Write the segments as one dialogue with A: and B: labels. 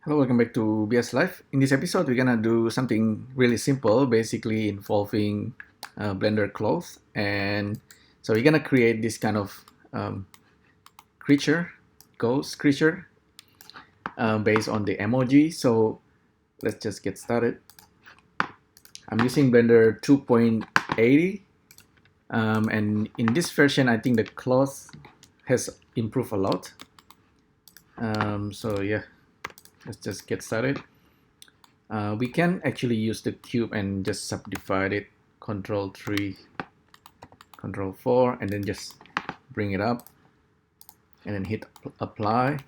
A: Hello, welcome back to BSLIVE. In this episode, we're gonna do something really simple, basically involving Blender clothes. And so we're gonna create this kind of creature, ghost creature, based on the emoji. So let's just get started. I'm using Blender 2.80, and in this version, I think the cloth has improved a lot. So yeah, let's just get started. We can actually use the cube and just subdivide it, Control 3, Control 4, and then just bring it up and then hit apply.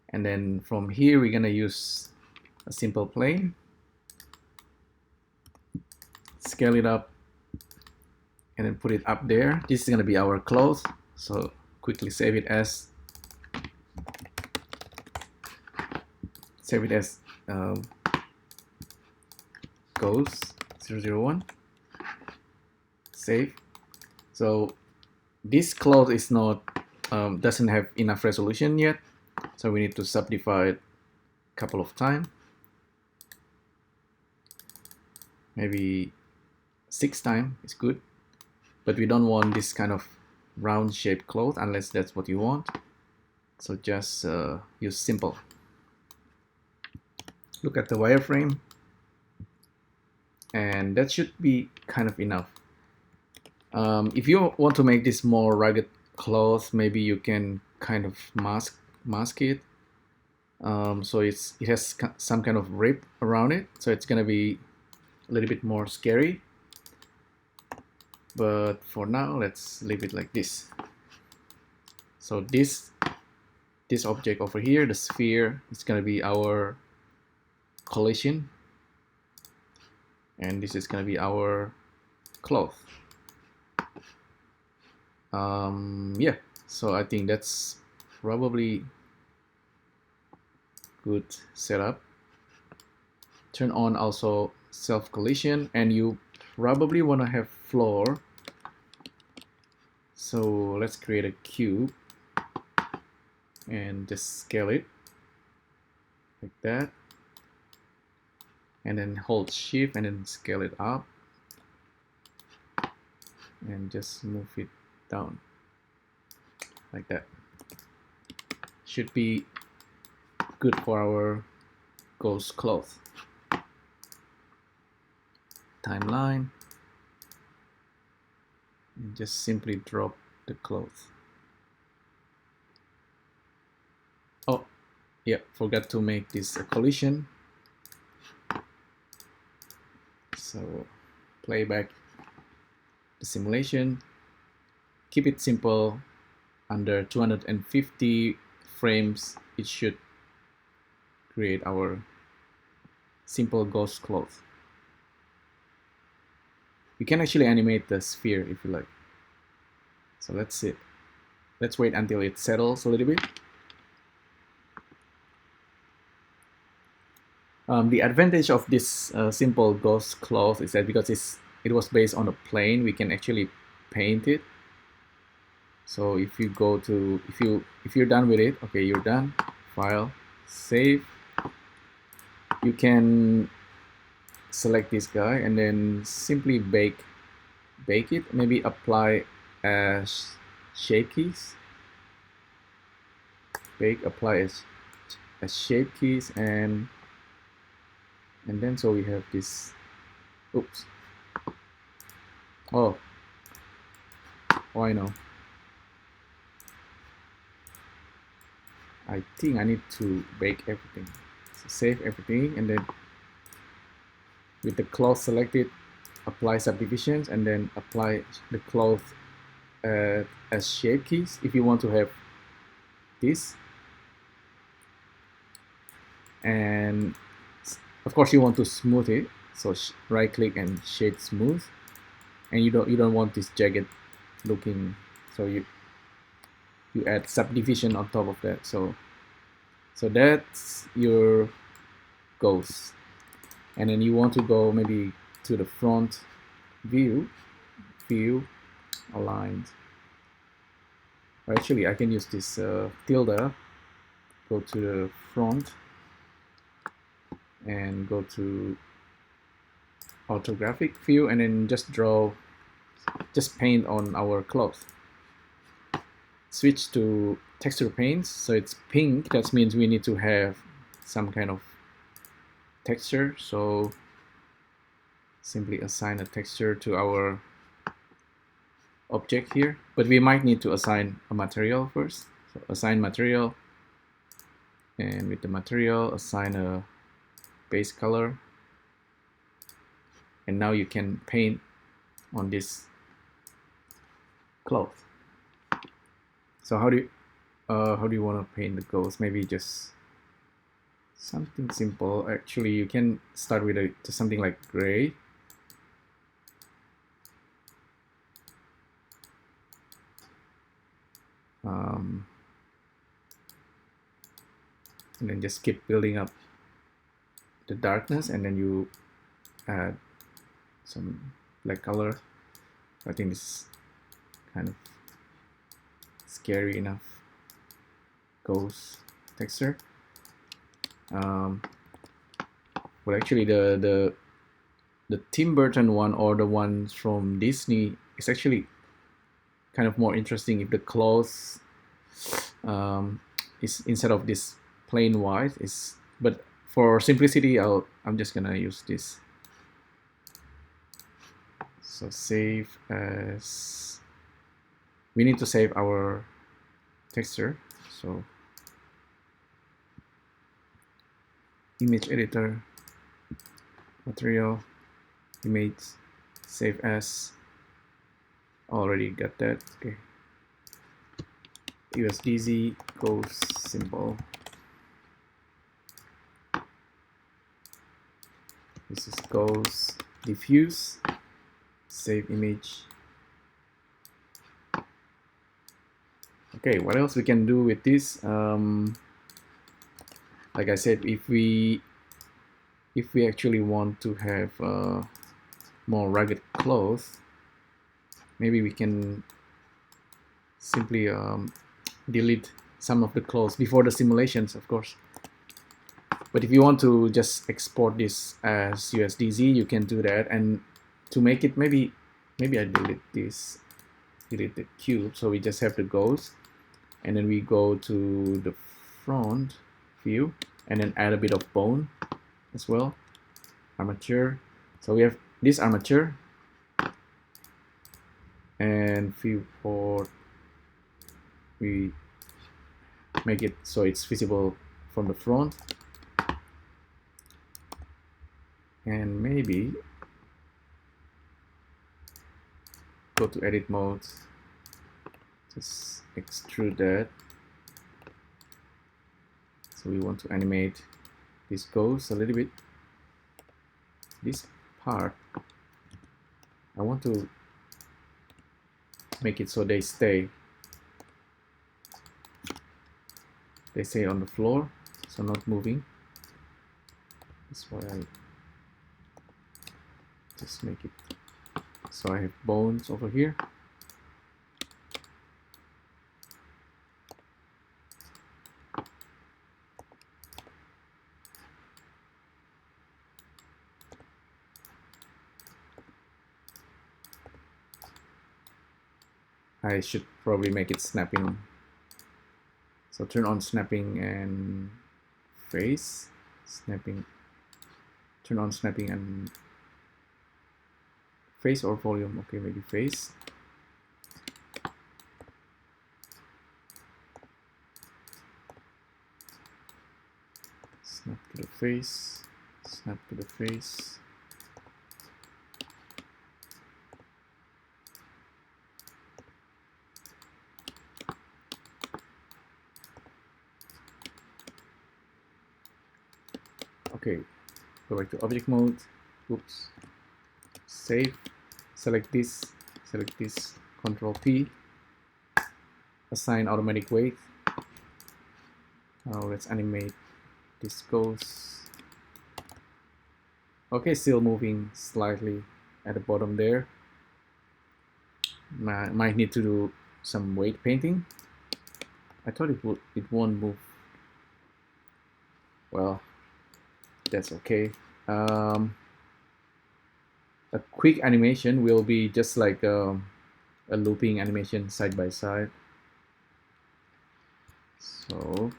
A: And then from here, we're gonna use a simple plane, scale it up, and then put it up there. This is gonna be our clothes. So quickly save it as Ghost 001. Save. So this cloth is not doesn't have enough resolution yet, so we need to subdivide a couple of times, maybe 6 times is good, but we don't want this kind of round shaped cloth unless that's what you want. So just use simple. Look at the wireframe, and that should be kind of enough. If you want to make this more rugged cloth, maybe you can kind of mask it, so it has some kind of rip around it, so it's gonna be a little bit more scary. But for now, let's leave it like this. So this object over here, the sphere, is gonna be our collision, and this is gonna be our cloth. Yeah, so I think that's probably good setup. Turn on also self collision, and you probably want to have floor. So let's create a cube and just scale it like that, and then hold shift and then scale it up and just move it down like that. Should be good for our ghost cloth. Timeline, and just simply drop the cloth. Oh yeah, forgot to make this a collision. So play back the simulation, keep it simple, under 250 frames it should create our simple ghost cloth. You can actually animate the sphere if you like. So let's see. Let's wait until it settles a little bit. The advantage of this simple ghost cloth is that because it was based on a plane, we can actually paint it. So if you go to, if you're done with it, okay, you're done. File, save. You can select this guy and then simply bake it. Maybe apply as shape keys. Bake, apply as shape keys, and then so we have this. Oops. Oh, I know. I think I need to bake everything. So save everything, and then with the cloth selected, apply subdivisions, and then apply the cloth as shape keys if you want to have this. And of course you want to smooth it, so right click and shade smooth, and you don't want this jagged looking, so you add subdivision on top of that. So that's your ghost. And then you want to go maybe to the front view aligned. Or actually I can use this tilde, go to the front, and go to orthographic view and then just paint on our cloth. Switch to texture paints, so it's pink. That means we need to have some kind of texture, so simply assign a texture to our object here, but we might need to assign a material first. So assign material, and with the material assign a base color, and now you can paint on this cloth. So how do you want to paint the ghost? Maybe just something simple. Actually, you can start with just something like gray. And then just keep building up the darkness, and then you add some black color. I think this is kind of scary enough ghost texture. Well, actually, the Tim Burton one or the ones from Disney is actually kind of more interesting if the clothes is instead of this plain white is. But for simplicity, I'm just gonna use this. So save as, we need to save our texture. So image editor, material, image, save as. Already got that. Okay. USDZ ghost symbol. This is ghost diffuse. Save image. Okay, what else we can do with this? Like I said, if we actually want to have more rugged clothes, maybe we can simply delete some of the clothes before the simulations, of course. But if you want to just export this as USDZ, you can do that. And to make it, maybe I delete this, delete the cube. So we just have the ghost, and then we go to the front view, and then add a bit of bone as well, armature. So we have this armature, and viewport, we make it so it's visible from the front, and maybe go to edit mode, just extrude that. So we want to animate this ghost a little bit. This part, I want to make it so they stay on the floor, so not moving. That's why I just make it so I have bones over here. I should probably make it snapping. So turn on snapping and face, snapping, turn on snapping and face or volume. Okay, maybe face. Snap to the face, snap to the face. Okay, go back to object mode. Oops. Save. Select this. Control P. Assign automatic weight. Now let's animate this ghost. Okay, still moving slightly at the bottom there. Might need to do some weight painting. I thought it won't move. Well, that's okay. A quick animation will be just like a looping animation side by side. So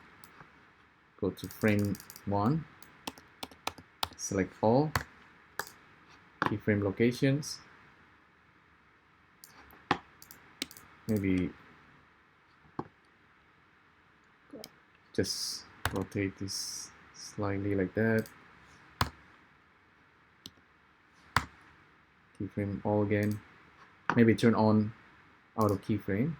A: go to frame 1, select all, keyframe locations, maybe just rotate this slightly like that, keyframe all again, maybe turn on auto keyframe,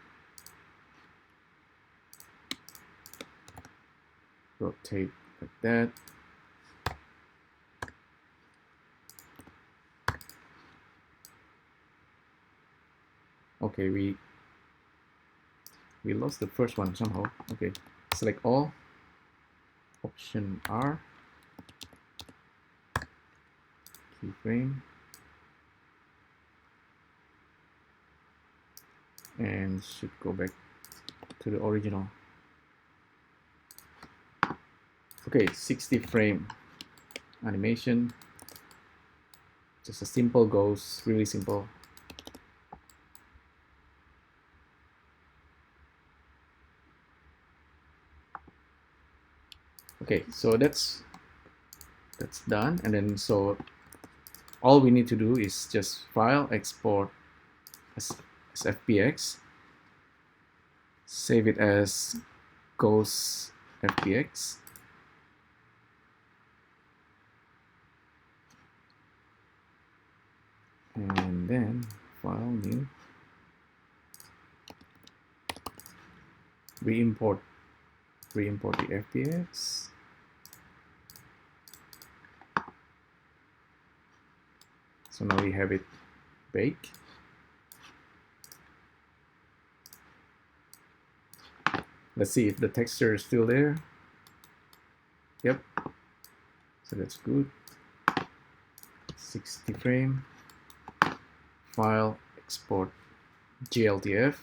A: rotate like that. Okay, we lost the first one somehow. Okay, select all, option R, keyframe, and should go back to the original. Okay, 60 frame animation, just a simple ghost, really simple. Okay, so that's done, and then so all we need to do is just file, export as FBX, save it as ghost FBX, and then file new, re-import the FBX. So now we have it baked. Let's see if the texture is still there. Yep. So that's good. 60 frame. File, export GLTF.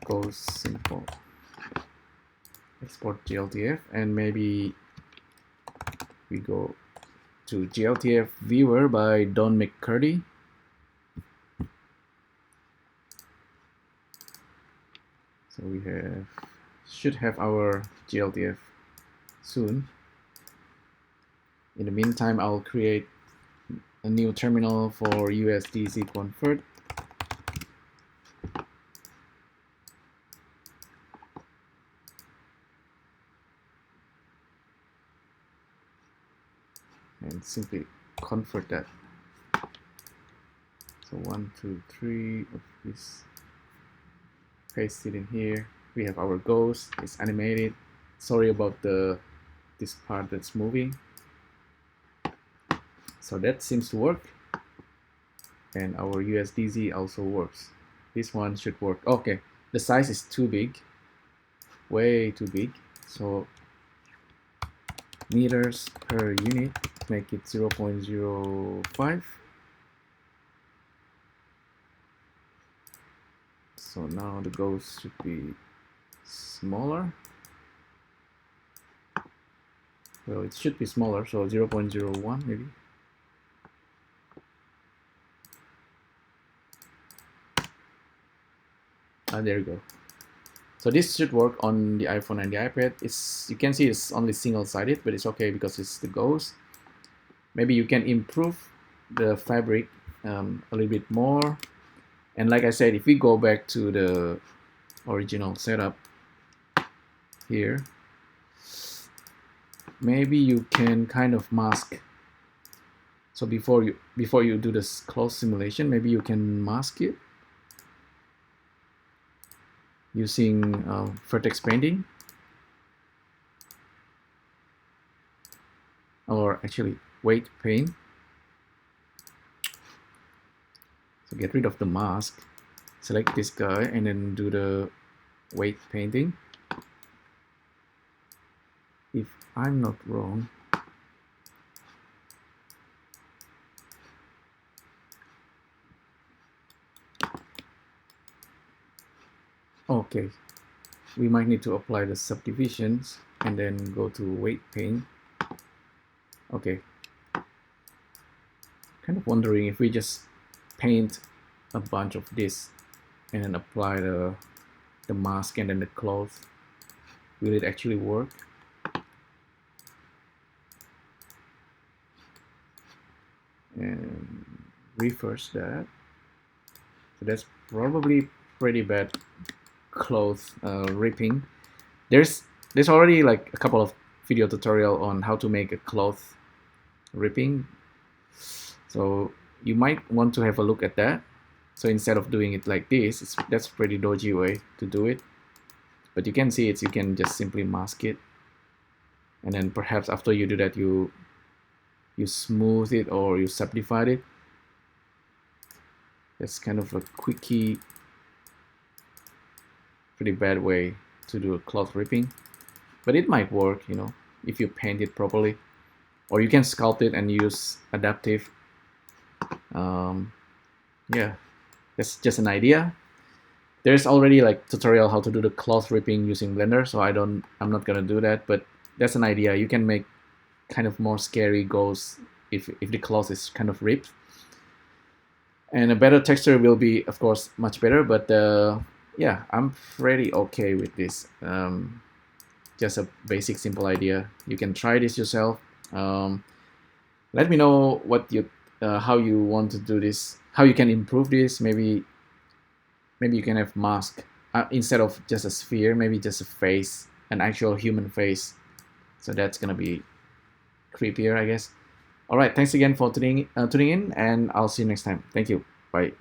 A: Go simple. Export GLTF, and maybe we go to GLTF viewer by Don McCurdy. So we should have our GLTF soon. In the meantime, I'll create a new terminal for USDC convert. And simply convert that. So 1, 2, 3 of this. Paste it in here. We have our ghost. It's animated. Sorry about this part that's moving. So that seems to work. And our USDZ also works. This one should work. Okay, the size is too big. Way too big. So meters per unit, make it 0.05. So now the ghost should be smaller. Well, it should be smaller, so 0.01 maybe. There you go. So this should work on the iPhone and the iPad. You can see it's only single-sided, but it's okay because it's the ghost. Maybe you can improve the fabric a little bit more. And like I said, if we go back to the original setup here, maybe you can kind of mask. So before you do this close simulation, maybe you can mask it using vertex painting, or actually weight paint. So get rid of the mask, select this guy, and then do the weight painting. If I'm not wrong, okay, we might need to apply the subdivisions and then go to weight paint. Okay, kind of wondering if we just paint a bunch of this and then apply the mask and then the cloth, will it actually work? And reverse that. So that's probably pretty bad cloth ripping. There's already like a couple of video tutorial on how to make a cloth ripping, so you might want to have a look at that. So instead of doing it like this, that's pretty dodgy way to do it, but you can see it. You can just simply mask it, and then perhaps after you do that, you smooth it or you subdivide it. That's kind of a quickie, pretty bad way to do a cloth ripping, but it might work, you know, if you paint it properly, or you can sculpt it and use adaptive. Yeah, that's just an idea. There's already like tutorial how to do the cloth ripping using Blender, so I'm not gonna do that, but that's an idea. You can make kind of more scary ghosts if the cloth is kind of ripped, and a better texture will be, of course, much better. But yeah, I'm pretty okay with this. Just a basic, simple idea. You can try this yourself. Let me know what you how you want to do this, how you can improve this. Maybe you can have mask instead of just a sphere, maybe just a face, an actual human face. So that's gonna be creepier, I guess. All right, thanks again for tuning in, and I'll see you next time. Thank you. Bye.